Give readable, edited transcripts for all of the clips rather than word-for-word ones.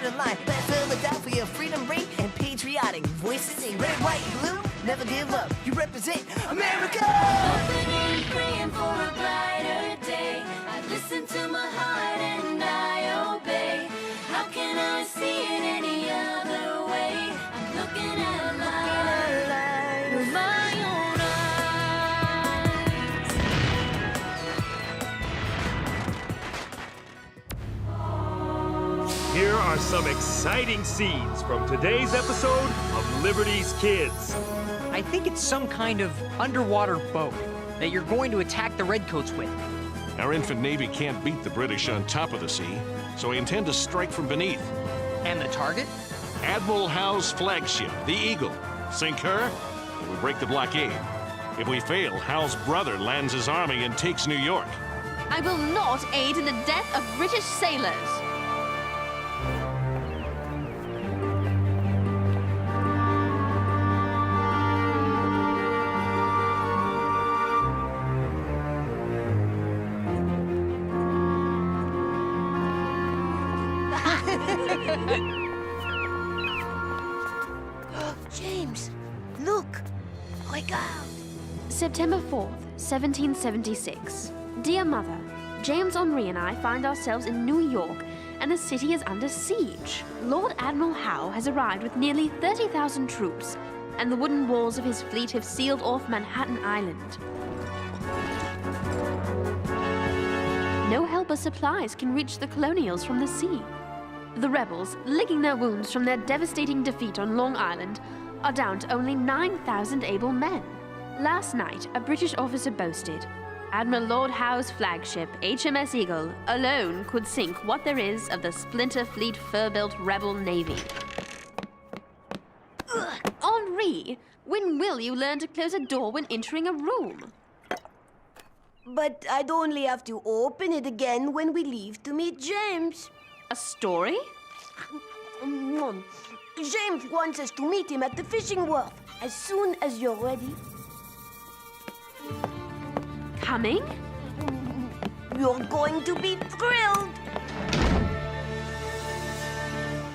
dotted line. Let Philadelphia freedom ring and patriotic voices sing. Red, white, blue, never give up. You represent America. Hoping and praying for a brighter day. I listen to my heart and I obey. How can I see it any other way? I'm looking at life with my own eyes. Here are some exciting scenes from today's episode of Liberty's Kids. I think it's some kind of underwater boat that you're going to attack the Redcoats with. Our infant navy can't beat the British on top of the sea, so I intend to strike from beneath. And the target? Admiral Howe's flagship, the Eagle. Sink her, and we break the blockade. If we fail, Howe's brother lands his army and takes New York. I will not aid in the death of British sailors. James, look. Regarde. September 4th, 1776. Dear Mother, James, Henri and I find ourselves in New York and the city is under siege. Lord Admiral Howe has arrived with nearly 30,000 troops and the wooden walls of his fleet have sealed off Manhattan Island. No help or supplies can reach the colonials from the sea. The rebels, licking their wounds from their devastating defeat on Long Island, are down to only 9,000 able men. Last night, a British officer boasted, Admiral Lord Howe's flagship, HMS Eagle, alone could sink what there is of the splinter fleet fur-built rebel navy. Henri, when will you learn to close a door when entering a room? But I'd only have to open it again when we leave to meet James. A story? James wants us to meet him at the fishing wharf as soon as you're ready. Coming? You're going to be thrilled.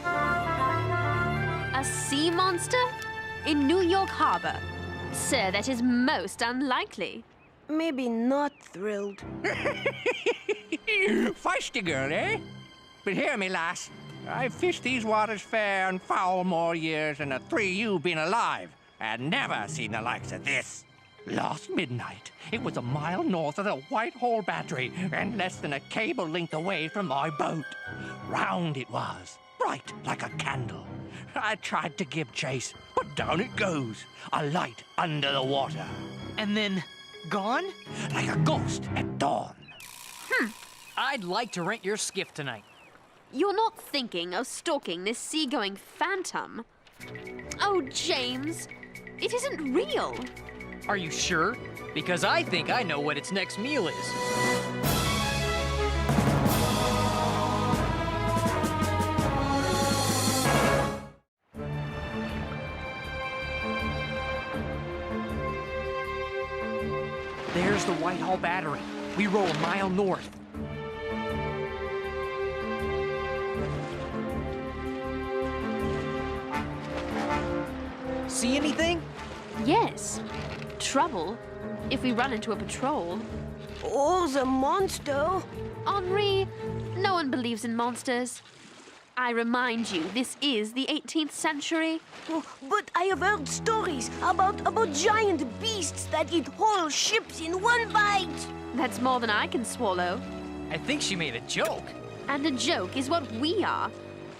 A sea monster? In New York Harbor? Sir, that is most unlikely. Maybe not thrilled. Feisty girl, eh? But hear me, lass. I've fished these waters fair and foul more years than the three of you been alive, and never seen the likes of this. Last midnight, it was a mile north of the Whitehall Battery and less than a cable length away from my boat. Round it was, bright like a candle. I tried to give chase, but down it goes, a light under the water. And then gone? Like a ghost at dawn. I'd like to rent your skiff tonight. You're not thinking of stalking this seagoing phantom? Oh, James, it isn't real. Are you sure? Because I think I know what its next meal is. There's the Whitehall Battery. We row a mile north. See anything? Yes. Trouble if we run into a patrol. Oh, the monster. Henri, no one believes in monsters. I remind you, this is the 18th century. Oh, but I have heard stories about giant beasts that eat whole ships in one bite. That's more than I can swallow. I think she made a joke. And a joke is what we are.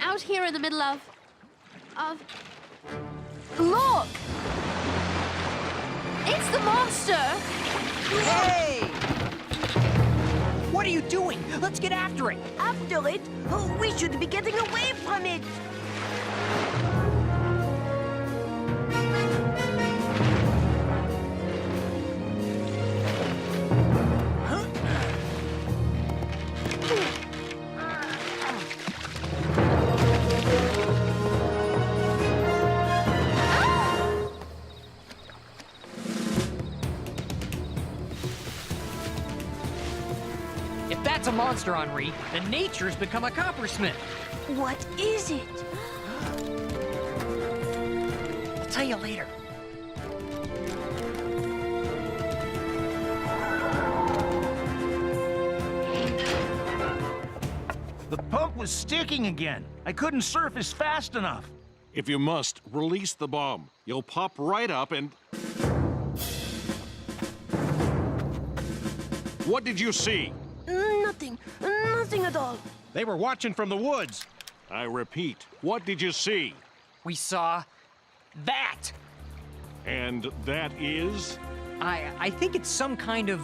Out here in the middle of... Look! It's the monster! Hey! What are you doing? Let's get after it. After it, we should be getting away from it. If that's a monster, Henri. The nature's become a coppersmith. What is it? I'll tell you later. The pump was sticking again. I couldn't surface fast enough. If you must, release the bomb. You'll pop right up and... What did you see? Nothing. Nothing at all. They were watching from the woods. I repeat, what did you see? We saw that. And that is? I think it's some kind of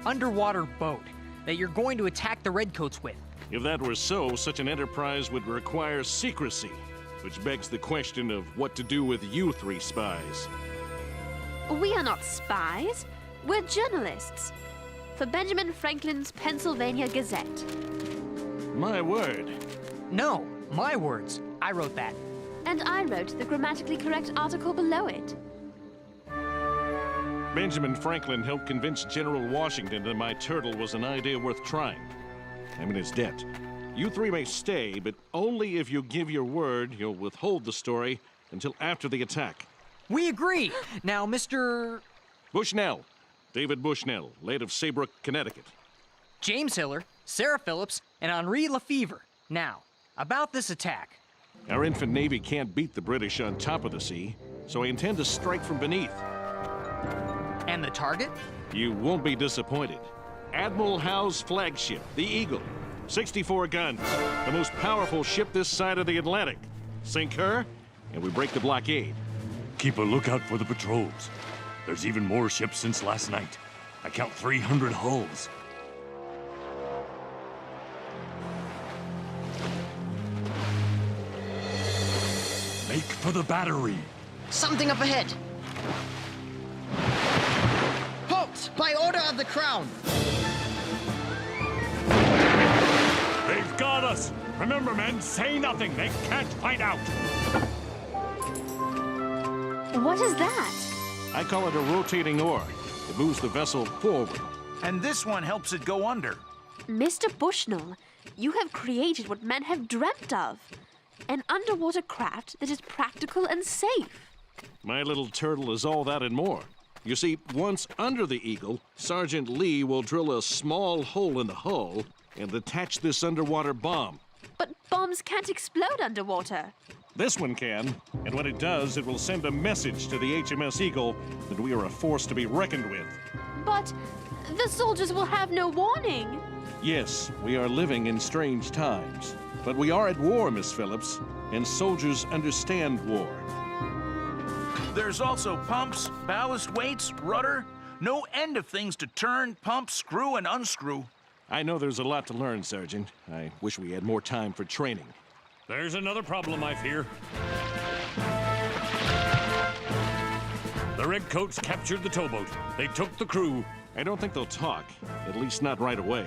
underwater boat that you're going to attack the Redcoats with. If that were so, such an enterprise would require secrecy, which begs the question of what to do with you three spies. We are not spies. We're journalists. For Benjamin Franklin's Pennsylvania Gazette. My word. No, my words. I wrote that. And I wrote the grammatically correct article below it. Benjamin Franklin helped convince General Washington that my turtle was an idea worth trying. I'm in his debt. You three may stay, but only if you give your word you'll withhold the story until after the attack. We agree. Now, Mr. Bushnell. David Bushnell, late of Saybrook, Connecticut. James Hiller, Sarah Phillips, and Henri Lefevre. Now, about this attack. Our infant navy can't beat the British on top of the sea, so I intend to strike from beneath. And the target? You won't be disappointed. Admiral Howe's flagship, the Eagle. 64 guns, the most powerful ship this side of the Atlantic. Sink her, and we break the blockade. Keep a lookout for the patrols. There's even more ships since last night. I count 300 hulls. Make for the battery. Something up ahead. Halt! By order of the Crown. They've got us! Remember, men, say nothing. They can't find out. What is that? I call it a rotating oar. It moves the vessel forward. And this one helps it go under. Mr. Bushnell, you have created what men have dreamt of. An underwater craft that is practical and safe. My little turtle is all that and more. You see, once under the Eagle, Sergeant Lee will drill a small hole in the hull and attach this underwater bomb. But bombs can't explode underwater. This one can, and when it does, it will send a message to the HMS Eagle that we are a force to be reckoned with. But the soldiers will have no warning. Yes, we are living in strange times. But we are at war, Miss Phillips, and soldiers understand war. There's also pumps, ballast weights, rudder. No end of things to turn, pump, screw, and unscrew. I know there's a lot to learn, Sergeant. I wish we had more time for training. There's another problem, I fear. The Redcoats captured the towboat. They took the crew. I don't think they'll talk, at least not right away.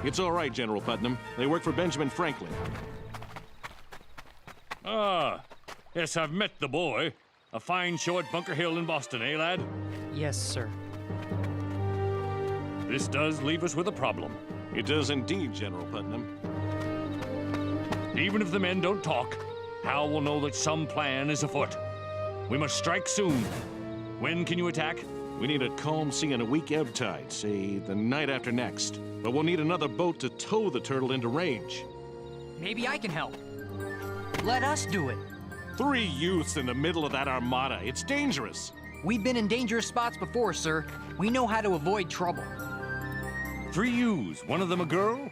It's all right, General Putnam. They work for Benjamin Franklin. Ah, yes, I've met the boy. A fine show at Bunker Hill in Boston, eh, lad? Yes, sir. This does leave us with a problem. It does indeed, General Putnam. Even if the men don't talk, Hal will know that some plan is afoot. We must strike soon. When can you attack? We need a calm sea and a weak ebb tide, say the night after next. But we'll need another boat to tow the turtle into range. Maybe I can help. Let us do it. 3 youths in the middle of that armada. It's dangerous. We've been in dangerous spots before, sir. We know how to avoid trouble. 3 youths, one of them a girl?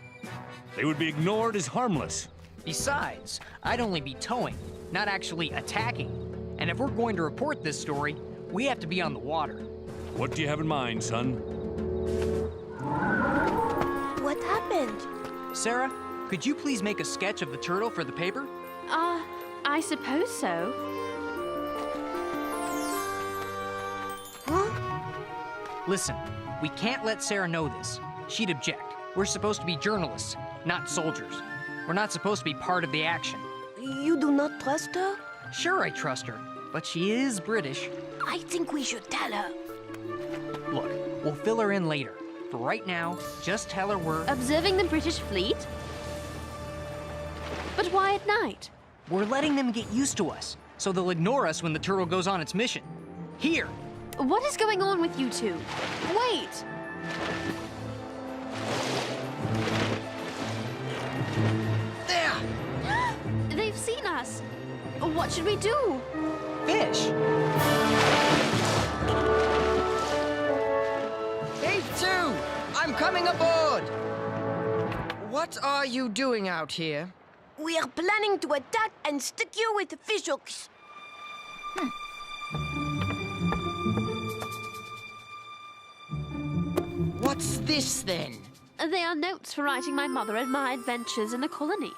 They would be ignored as harmless. Besides, I'd only be towing, not actually attacking. And if we're going to report this story, we have to be on the water. What do you have in mind, son? What happened? Sarah, could you please make a sketch of the turtle for the paper? I suppose so. Huh? Listen, we can't let Sarah know this. She'd object. We're supposed to be journalists, not soldiers. We're not supposed to be part of the action. You do not trust her? Sure, I trust her, but she is British. I think we should tell her. Look, we'll fill her in later. For right now, just tell her we're... Observing the British fleet? But why at night? We're letting them get used to us, so they'll ignore us when the turtle goes on its mission. Here! What is going on with you two? Wait! There! They've seen us. What should we do? Fish! Hey, two! I'm coming aboard! What are you doing out here? We are planning to attack and stick you with fish hooks. What's this, then? They are notes for writing my mother and my adventures in the colonies.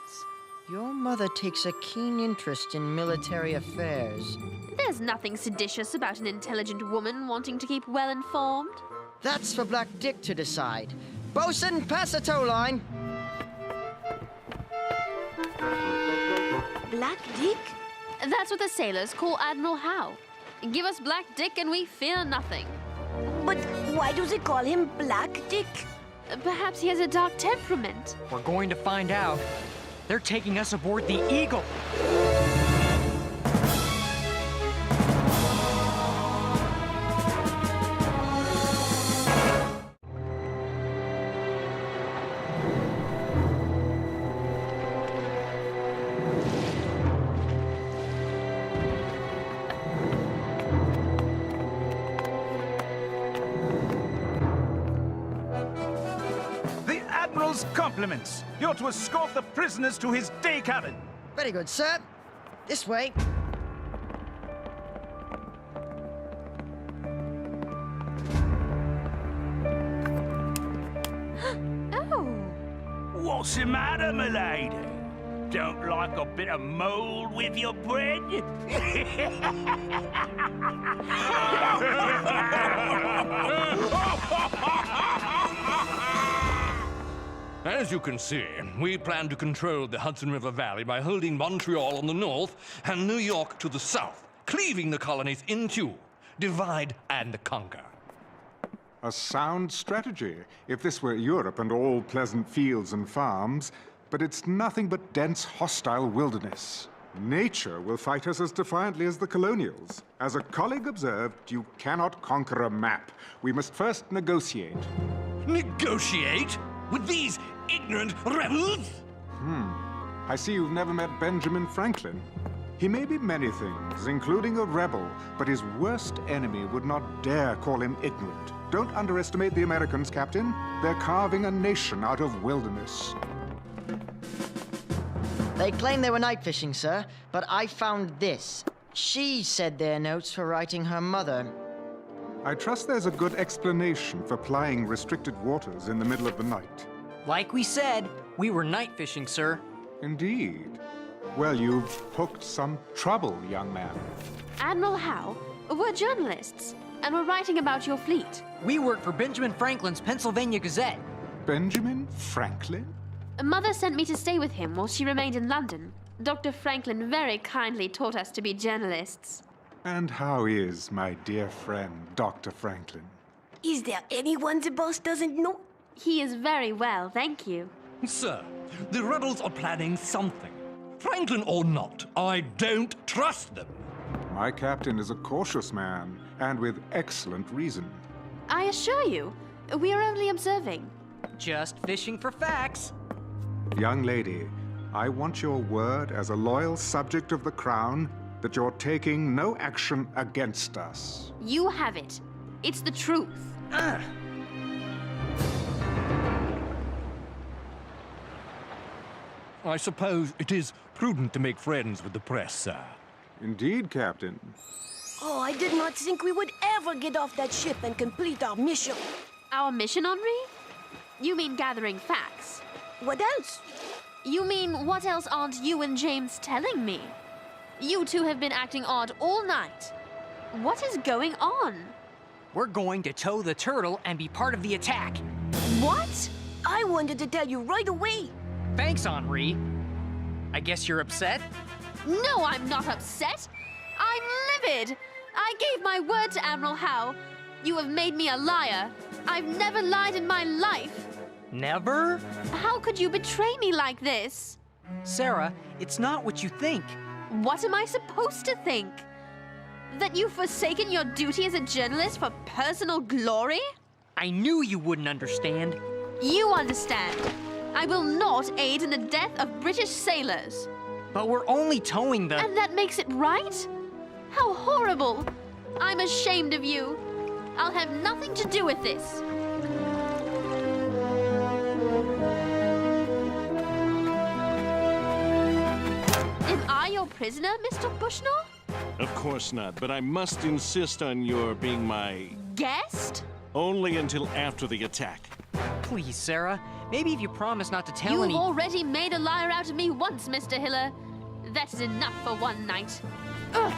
Your mother takes a keen interest in military affairs. There's nothing seditious about an intelligent woman wanting to keep well informed. That's for Black Dick to decide. Bosun, pass the tow line! Black Dick? That's what the sailors call Admiral Howe. Give us Black Dick and we fear nothing. But why do they call him Black Dick? Perhaps he has a dark temperament. We're going to find out. They're taking us aboard the Eagle. The Admiral's compliments. You're to escort the prisoners to his day cabin. Very good, sir. This way. Oh, What's the matter, milady? Don't like a bit of mold with your bread? As you can see, we plan to control the Hudson River Valley by holding Montreal on the north and New York to the south, cleaving the colonies in two. Divide and conquer. A sound strategy, if this were Europe and all pleasant fields and farms, but it's nothing but dense, hostile wilderness. Nature will fight us as defiantly as the colonials. As a colleague observed, you cannot conquer a map. We must first negotiate. Negotiate? With these ignorant rebels? I see you've never met Benjamin Franklin. He may be many things, including a rebel, but his worst enemy would not dare call him ignorant. Don't underestimate the Americans, Captain. They're carving a nation out of wilderness. They claim they were night fishing, sir, but I found this. She said their notes for writing her mother. I trust there's a good explanation for plying restricted waters in the middle of the night. Like we said, we were night fishing, sir. Indeed. Well, you've hooked some trouble, young man. Admiral Howe, we're journalists, and we're writing about your fleet. We work for Benjamin Franklin's Pennsylvania Gazette. Benjamin Franklin? Mother sent me to stay with him while she remained in London. Dr. Franklin very kindly taught us to be journalists. And how is my dear friend, Dr. Franklin? Is there anyone the boss doesn't know? He is very well, thank you. Sir, the rebels are planning something. Franklin or not, I don't trust them. My captain is a cautious man, and with excellent reason. I assure you, we are only observing. Just fishing for facts. Young lady, I want your word as a loyal subject of the Crown that you're taking no action against us. You have it. It's the truth. I suppose it is prudent to make friends with the press, sir. Indeed, Captain. Oh, I did not think we would ever get off that ship and complete our mission. Our mission, Henri? You mean gathering facts? What else? You mean what else aren't you and James telling me? You two have been acting odd all night. What is going on? We're going to tow the turtle and be part of the attack. What? I wanted to tell you right away. Thanks, Henri. I guess you're upset? No, I'm not upset. I'm livid. I gave my word to Admiral Howe. You have made me a liar. I've never lied in my life. Never? How could you betray me like this? Sarah, it's not what you think. What am I supposed to think? That you've forsaken your duty as a journalist for personal glory? I knew you wouldn't understand. You understand. I will not aid in the death of British sailors. But we're only towing the... And that makes it right? How horrible! I'm ashamed of you. I'll have nothing to do with this. Am I your prisoner, Mr. Bushnell? Of course not, but I must insist on your being my... Guest? Only until after the attack. Please, Sarah. Maybe if you promise not to tell You've any... already made a liar out of me once, Mr. Hiller. That is enough for one night. Ugh.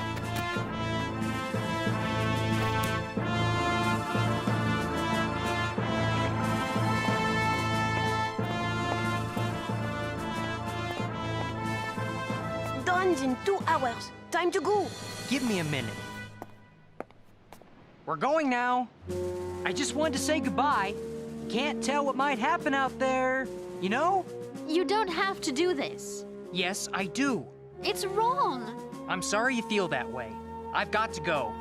Dawn's in 2 hours. Time to go. Give me a minute. We're going now. I just wanted to say goodbye. Can't tell what might happen out there, you know? You don't have to do this. Yes, I do. It's wrong. I'm sorry you feel that way. I've got to go.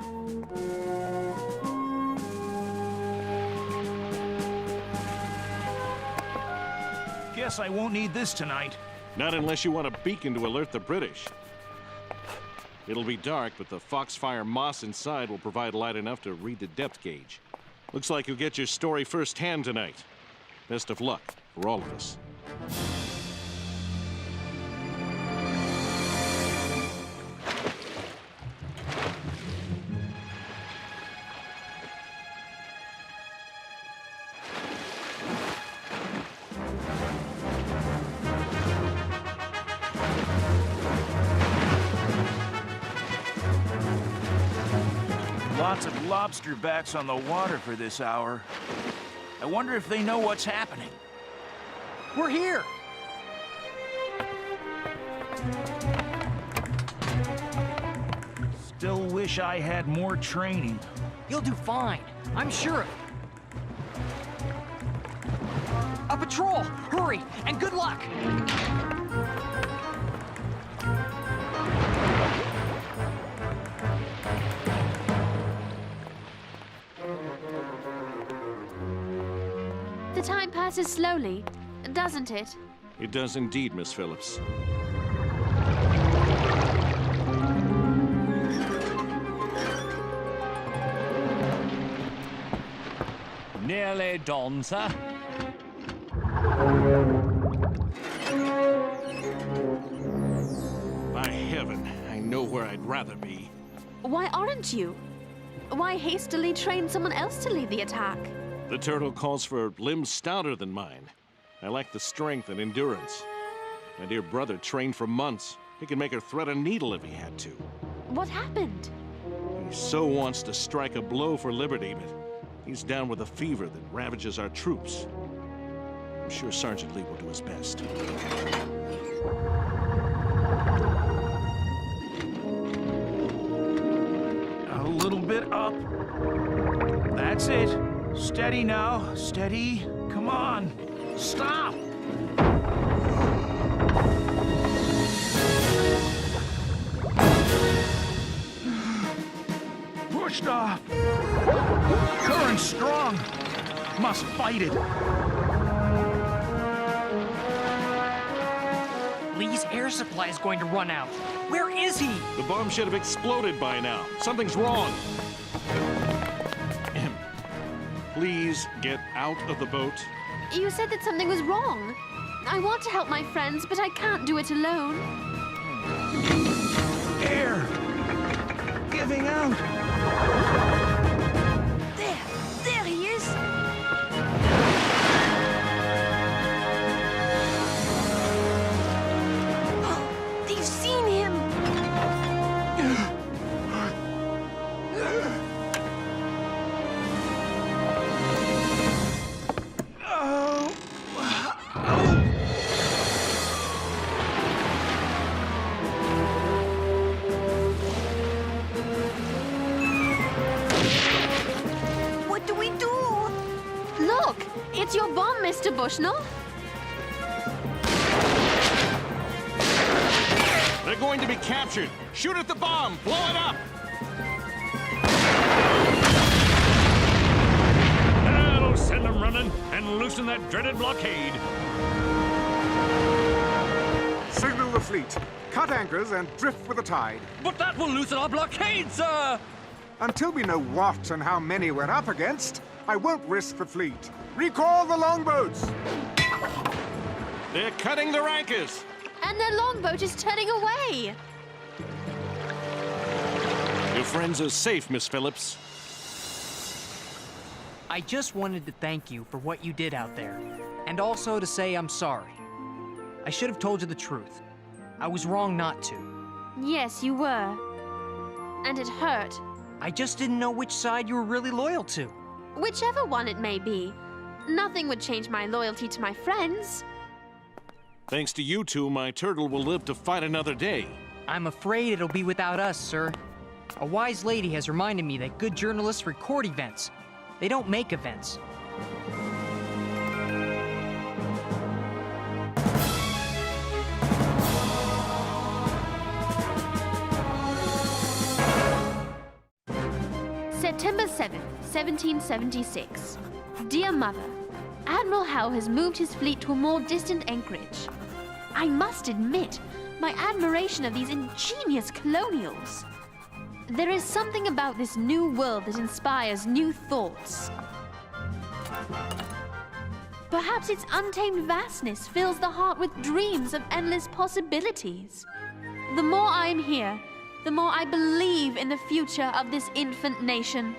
Guess I won't need this tonight. Not unless you want a beacon to alert the British. It'll be dark, but the Foxfire moss inside will provide light enough to read the depth gauge. Looks like you'll get your story firsthand tonight. Best of luck for all of us. Lots of lobster bats on the water for this hour. I wonder if they know what's happening. We're here! Still wish I had more training. You'll do fine. I'm sure of it. A patrol! Hurry! And good luck! The time passes slowly, doesn't it? It does indeed, Miss Phillips. Nearly dawn, sir. By heaven, I know where I'd rather be. Why aren't you? Why hastily train someone else to lead the attack? The turtle calls for limbs stouter than mine. I lack the strength and endurance. My dear brother trained for months. He could make her thread a needle if he had to. What happened? He so wants to strike a blow for liberty, but he's down with a fever that ravages our troops. I'm sure Sergeant Lee will do his best. A little bit up. That's it. Steady now. Steady. Come on. Stop! Pushed off. Current strong. Must fight it. Lee's air supply is going to run out. Where is he? The bomb should have exploded by now. Something's wrong. Please get out of the boat. You said that something was wrong. I want to help my friends, but I can't do it alone. Air! Giving out! There he is! Oh, they've seen him! emotional. They're going to be captured. Shoot at the bomb. Blow it up. That'll send them running and loosen that dreaded blockade. Signal the fleet. Cut anchors and drift with the tide. But that will loosen our blockade, sir! Until we know what and how many we're up against, I won't risk the fleet. Recall the longboats! They're cutting their anchors. And their longboat is turning away. Your friends are safe, Miss Phillips. I just wanted to thank you for what you did out there, and also to say I'm sorry. I should have told you the truth. I was wrong not to. Yes, you were. And it hurt. I just didn't know which side you were really loyal to. Whichever one it may be. Nothing would change my loyalty to my friends. Thanks to you two, my turtle will live to fight another day. I'm afraid it'll be without us, sir. A wise lady has reminded me that good journalists record events. They don't make events. September 7th, 1776. Dear Mother, Admiral Howe has moved his fleet to a more distant anchorage. I must admit, my admiration of these ingenious colonials. There is something about this new world that inspires new thoughts. Perhaps its untamed vastness fills the heart with dreams of endless possibilities. The more I am here, the more I believe in the future of this infant nation.